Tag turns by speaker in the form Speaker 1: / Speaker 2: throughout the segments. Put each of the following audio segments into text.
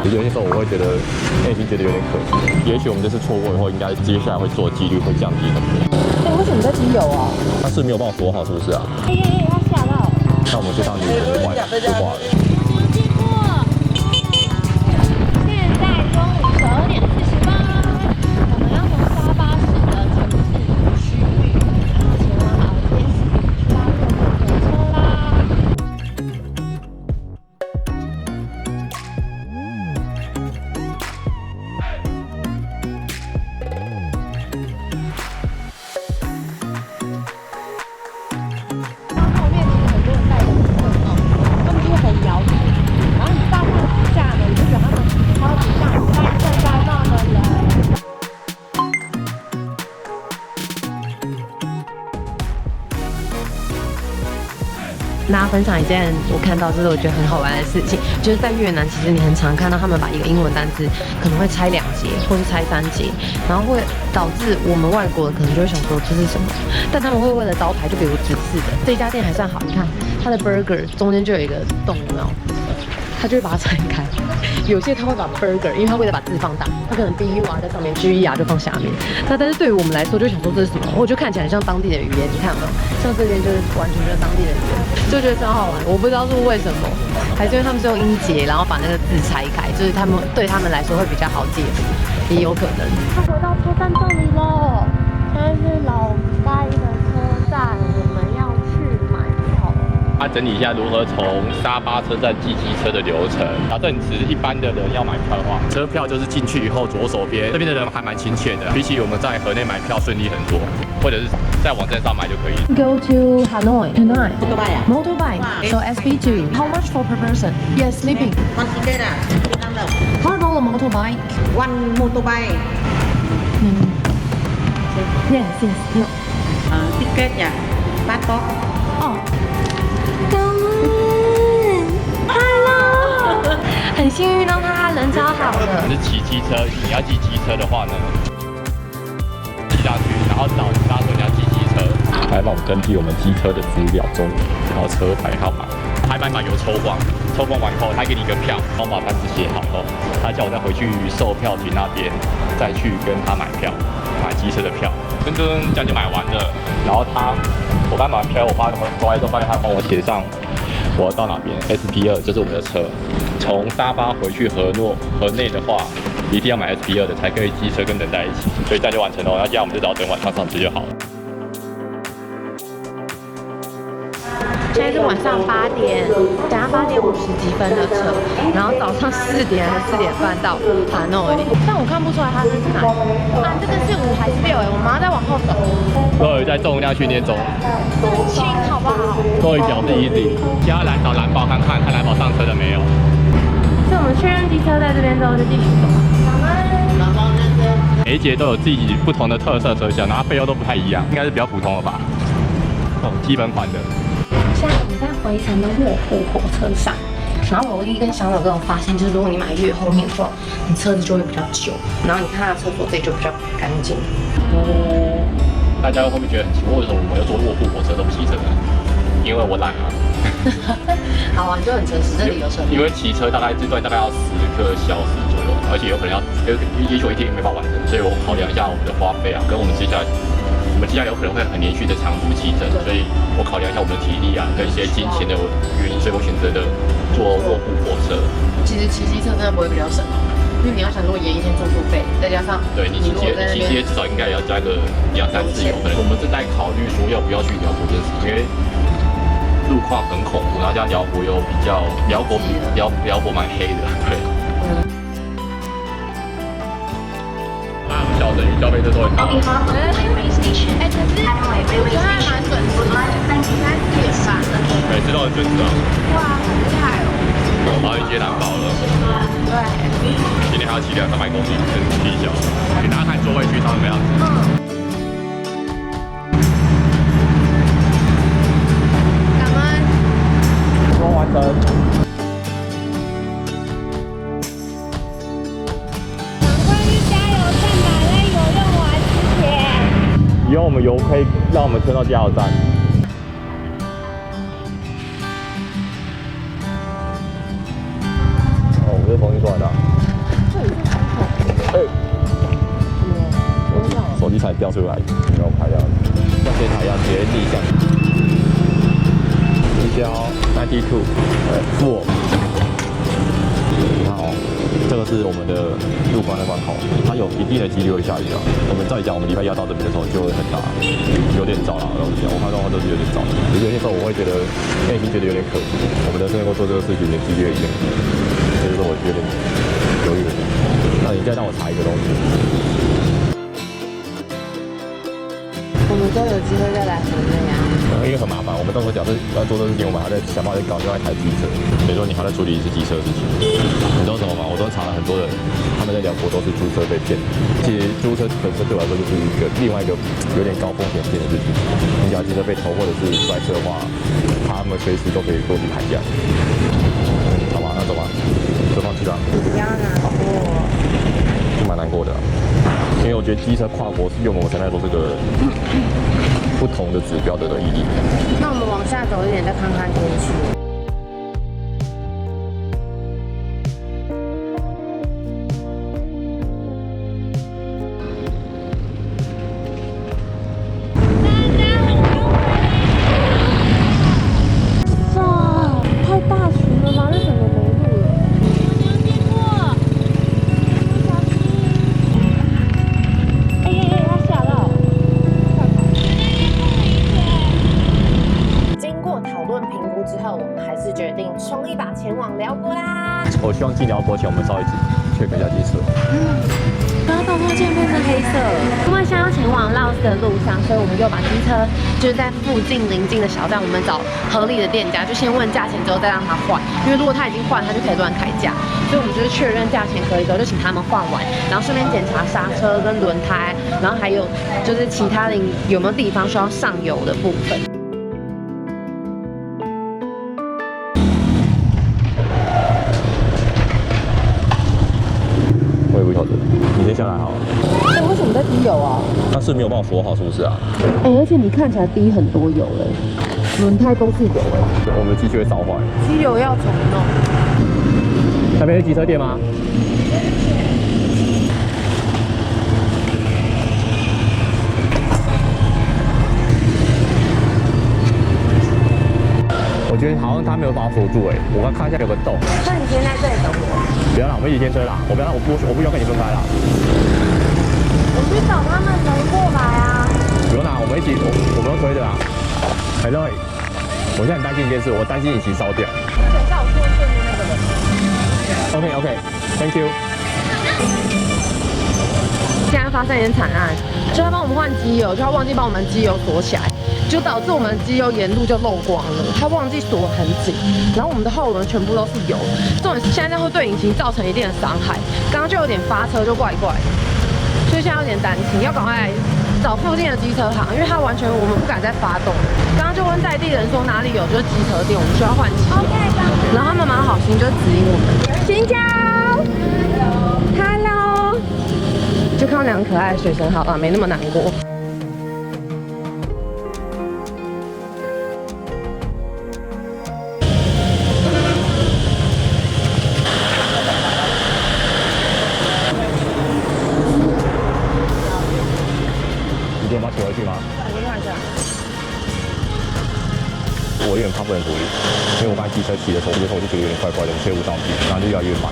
Speaker 1: 有些时候我会觉得内心觉得有点可惜。也许我们这次错过以后，应该接下来会做的几率会降低很多。
Speaker 2: 为什么在机油啊？
Speaker 1: 他是没有帮我锁好，是不是啊？
Speaker 2: 他吓到。
Speaker 1: 那我们这趟旅程就挂了。
Speaker 3: 现在中午12点48，我们要从沙巴市的城市区域前往阿尔卑斯去搭火车啦。后面其实很多人戴着口罩，他们就是很摇摆。然后你到他们底下呢，你就觉得他们超级像戴圣诞帽的人。大家分享一件我看到就是我觉得很好玩的事情，就是在越南，其实你很常看到他们把一个英文单词可能会拆2节，或是拆3节，然后会导致我们外国人可能就会想说这是什么，但他们会为了招牌就比如指示的，这家店还算好，你看它的 burger 中间就有一个洞，有没有？他就会把它拆开。有些他会把 burger， 因为他为了把字放大，他可能 BU 啊在上面，GE 啊就放下面。但是对于我们来说，就想说这是什么？我就看起来很像当地的语言，你看有没有？像这边就是完全就是当地的语言，就觉得超好玩。我不知道是为什么，还是因为他们是用音节，然后把那个字拆开，就是他们对他们来说会比较好解读，也有可能。他回到车站这里了，现在是老街的车站，我们要去买票。
Speaker 1: 他整理一下如何从沙巴车站寄机车的流程。假设你只是一般的人要买票的话，车票就是进去以后左手边，这边的人还蛮亲切的，比起我们在河内买票顺利很多，或者是在网站上买就可以。
Speaker 2: Go to Hanoi tonight.
Speaker 4: Motorbike.
Speaker 2: Motorbike. So SP2. How much for per person? Yes, sleeping.
Speaker 4: One ticket à?
Speaker 2: How about a motorbike?
Speaker 4: One motorbike.
Speaker 2: Yes, yes. No.
Speaker 4: Ticket nha. Passport.
Speaker 2: 哦，感恩，Hello，很幸运遇到他，人超好的。
Speaker 1: 你是骑机车，你要寄机车的话呢，寄上去，然后找他说你要寄机车，来帮我们登记我们机车的资料中，然后车牌号码。拍板有抽光，抽光完以后，他给你一个票，然后把单子写好以后，他叫我再回去售票亭那边，再去跟他买票，买机车的票。这样就买完了。然后我刚买完票，我回来之后发现他帮我写上我要到哪边 SP2，这是我们的车。从沙巴回去河内的话，一定要买 SP2的才可以机车跟人在一起，所以这样就完成了。那这样我们就只要等晚上上车就好了。
Speaker 2: 现在是晚上8点，等下8点50几分的车，然后早上4点还是4点半到哈诺伊，但我看不出来它是哪。啊，这个是5还是6？我们要再往后走。
Speaker 1: 都有在重量训练中，
Speaker 2: 轻好不好？
Speaker 1: 终于表示 easy。现在来找蓝宝看蓝宝上车了没有？
Speaker 2: 所以我们确认机车在这边之后就继续走。
Speaker 1: 每一节都有自己不同的特色车厢，然后背后都不太一样，应该是比较普通的吧？基本款的。
Speaker 2: 现在我们在回程的卧铺火车上，然后我一跟小柳都有发现，就是如果你买越后面的话，你车子就会比较久，然后你看它的厕所这里就比较干净。
Speaker 1: 大家会不会觉得很奇怪，为什么我们要坐卧铺火车都不骑车呢？因为我懒啊。
Speaker 2: 好啊，你就很诚实，这里有车。
Speaker 1: 因为骑车大概这段大概要10个小时左右，而且有可能也许我一天也没法完成，所以我考量一下我们的花费啊，跟我们接下来有可能会很连续的长途骑乘，所以我考量一下我们的体力啊，跟一些金钱的原因，所以我选择的坐卧铺火车。
Speaker 2: 其实骑机车真的不会比较省哦，因为你要想，如果延一天住宿费，再加上
Speaker 1: 对你骑街至少应该也要加个2、3次油，可能我们正在考虑说要不要去辽国这件事，因为路况很恐怖，然后加辽国又比较辽国蛮黑的，对。小人鱼消费这都很高。
Speaker 3: 可是我觉得还蛮准时的，应该4点吧。
Speaker 1: 每次都很准时啊。
Speaker 3: 哇，很厉害哦。
Speaker 1: 然后已经难保了。
Speaker 3: 对。
Speaker 1: 今天还要骑200-300公里，真是挺小。给大家看座位区长什么样子。
Speaker 3: 感恩。
Speaker 1: 成功完成。以后我们油可以让我们撑到加油站。哦，我这同学说出来的、啊。
Speaker 3: 这里是窗口。
Speaker 1: 哎、
Speaker 3: 我想
Speaker 1: 手机才掉出来，没有拍掉。像这台一样直接逆向。一标92，负。你看哦，这个是我们的入关的关口，它有一定的几率会下雨啊。我们照理讲，我们礼拜一要到这边的时候就会很大，有点早了。老实讲，我看状况都是有点早。有些时候我会觉得，内心觉得有点可惜。我们的生活做这个事情的几率有点，这就是我有点犹豫的地方。那你再让我查一个东西。
Speaker 3: 我们都有机会再来河内啊。
Speaker 1: 因为很麻烦，我们到时候假设要做这个事情，我们还在想办法再搞另外一台机车，等于说你还在处理一次机车的事情。你知道什么吗？我都查了很多人，他们在聊过都是租车被骗。其实租车本身对我来说就是另外一个有点高风险性的事情。你假如机车被偷或者是摔车的话，他们随时都可以过去砍价。好吧，那走吧，就放弃了。
Speaker 3: 不要难过。
Speaker 1: 就蛮难过的、因为我觉得机车跨国是对我们来说这个不同的指标的意义。
Speaker 3: 那我们往下走一点，再看看天气。哇，太大群了吗？那整个没路了。他吓到。经过讨论评估之后，我们还是决定冲一把前往辽国啦。
Speaker 1: 我希望进辽国前我们稍微check一下机车。
Speaker 3: 不要到后键变成黑色了，因为现在要前往 Laos 的路上，所以我们就把机车就是在附近邻近的小站，我们找合理的店家，就先问价钱之后再让他换，因为如果他已经换，他就可以乱开价。所以我们就是确认价钱可以之后，就请他们换完，然后顺便检查刹车跟轮胎，然后还有就是其他的有没有地方需要上油的部分。
Speaker 1: 我也不晓得，你先下来好了。
Speaker 3: 哎，为什么在滴油啊？
Speaker 1: 他是没有帮我锁好，是不是啊？
Speaker 3: 哎，而且你看起来滴很多油嘞，轮胎都是油哎。
Speaker 1: 我们的机器会烧坏。
Speaker 3: 机油要重弄。
Speaker 1: 那边是机车店吗？我觉得好像他没有把我锁住哎，我刚看一下有个洞。
Speaker 3: 那你先在这里等我。
Speaker 1: 不要啦，我们一起先车啦，我不要跟你分开啦。
Speaker 3: 我去找他们能过来啊。
Speaker 1: 不用啦，我们一起，我们用推的啦。Hello，我现在很担心一件事，我担心引擎烧掉。
Speaker 3: 等一下，我去问对面那个人。
Speaker 1: OK，Thank you。
Speaker 3: 现在发生一件惨案，就他帮我们换机油，就他忘记帮我们机油锁起来，就导致我们机油沿路就漏光了。他忘记锁很紧，然后我们的后轮全部都是油，重点是现在会对引擎造成一定的伤害。刚刚就有点发车就怪怪的，所以现在有点担心，要赶快来找附近的机车行，因为它完全我们不敢再发动。刚刚就问在地人说哪里有就是机车店，我们需要换机油。然后他们蛮好心，就指引我们。请教 ，Hello。就看到两个可爱的学生，好了，没那么难过。
Speaker 1: 你今天把它骑回去吗？
Speaker 3: 我看一下。
Speaker 1: 我有点怕不能处理，因为我刚才机车骑的时候，我就觉得有点怪怪的，切不上去，然后就越来越慢，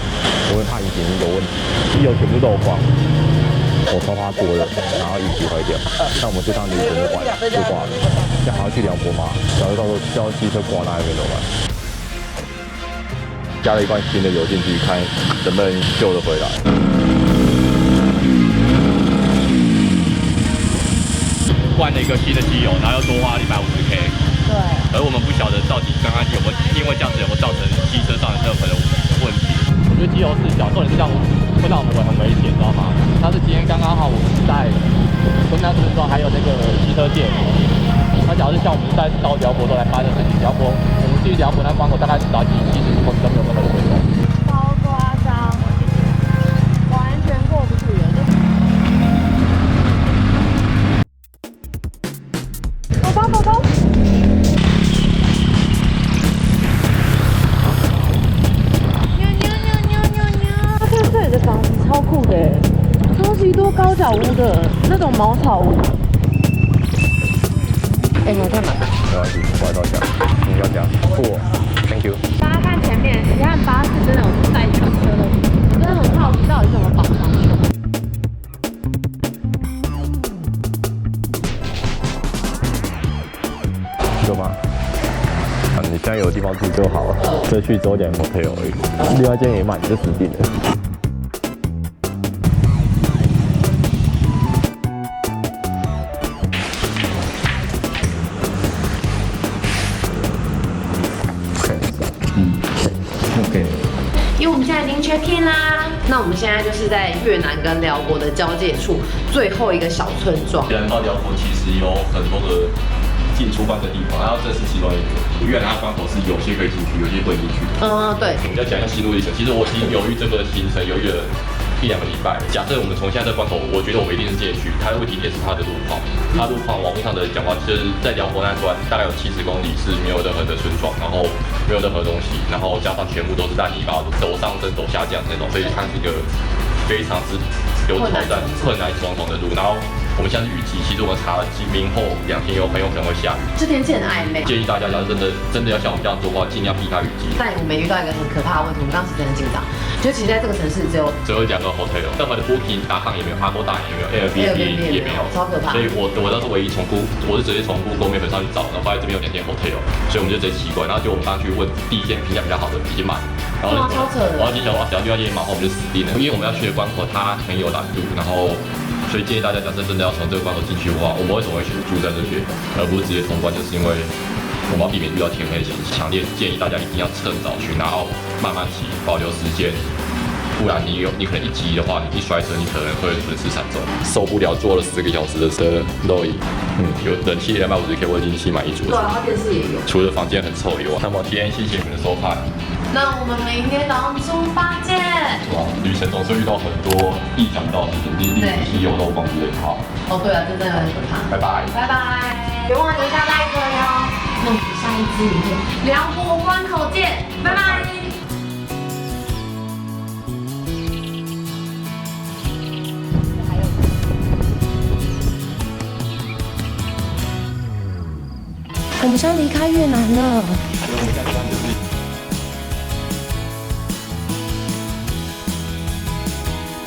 Speaker 1: 我会怕引擎有问题，机油全部漏光。我超怕过热，然后引擎坏掉，那我们这趟旅程就挂了，要还要去辽国吗？假如到时候叫机车挂那边怎么办？加了一罐新的油进去，看能不能救得回来。换了一个新的机油，然后又多花150K。
Speaker 3: 对。
Speaker 1: 而我们不晓得到底刚刚有没有因为这样子有没有造成机车上的任何的问题。我觉得机油是小，重点是这样会让我们很危险，知道吗？但是今天刚刚好我们在昆山市的时候还有那个机车店，那假如是像我们在到辽国都来发生事情，辽国我们去辽国那关口大概至少70公里都没有那么的危险。
Speaker 3: 超夸张，完全过不去了。宝宝。
Speaker 2: 多高脚屋的那种茅草屋。哎，你看嘛，
Speaker 1: 没关系，我来到家，你要讲不 ，Thank you。
Speaker 2: 大家看前面，你看巴士真的有带上车的，我真的很好奇到底是怎么绑上去的。
Speaker 1: 有吗？啊，你现在有地方住就好了，这去之后点 motel 而已，另外一间也满就死定了。OK。
Speaker 3: 因为我们现在已经 check in 啦，那我们现在就是在越南跟辽国的交界处最后一个小村庄。
Speaker 1: 越南到辽国其实有很多个进出关的地方，然后这是其中一个。越南的关口是有些可以进去，有些不能进去。
Speaker 3: 对。
Speaker 1: 我们要讲一下心路历程。其实我已经犹豫这个行程犹豫了1-2个礼拜。假设我们从现在这个关口，我觉得我们一定是进得去。它的问题点是它的路况，它路况网络上的讲话就是在辽国那段大概有70公里是没有任何的村庄，然后没有任何东西，然后加上全部都是在泥巴路，走上升走下降那种，所以它是一个非常之有挑战、困难重重的路。然后我们现在是雨季，其实我们查了明后2天很有可能会下雨。
Speaker 3: 这天气很暧昧，
Speaker 1: 建议大家要真的要像我们这样做的话，尽量避开雨季。
Speaker 3: 但我们遇到一个很可怕的问题，我们当时真的很紧张，就其实在这个城市只有
Speaker 1: 2个 hotel， 任何的 booking 打卡也没有，Agoda也没有 ，Airbnb 也没有，
Speaker 3: 超可怕。
Speaker 1: 所以我当时唯一我是直接从 Google Map 上去找，然后发现这边有2间 hotel， 所以我们就直接习惯。然后就我们刚去问第一间评价比较好的已经满，然后
Speaker 3: 超扯的。
Speaker 1: 然后接下来只要另外一间满后我们就死定了，因为我们要去的关口它很有难度，然后。所以建议大家，假设真的要从这个关口进去的话，我们为什么会选择住在这边，而不是直接通关？就是因为我们要避免遇到天黑的情形。强烈建议大家一定要趁早去，然后慢慢骑，保留时间。不然你可能一急的话，你一摔车，你可能会损失惨重。受不了坐了10个小时的车，肉饮，有冷气250K 温经器满1组。
Speaker 3: 对啊，电视也有。
Speaker 1: 除了房间很臭以外，那么今天谢谢你们的收看。
Speaker 3: 那我们明天早上出发见。
Speaker 1: 哇，旅程总是遇到很多意想不到的事情，例如是有漏光之类的。好。
Speaker 3: 哦，对啊，这真的很可怕。
Speaker 1: 拜拜。
Speaker 3: 拜拜。别忘了留下like哟。那我们下一支影片辽国关口见，拜拜。我们现在离开越南了。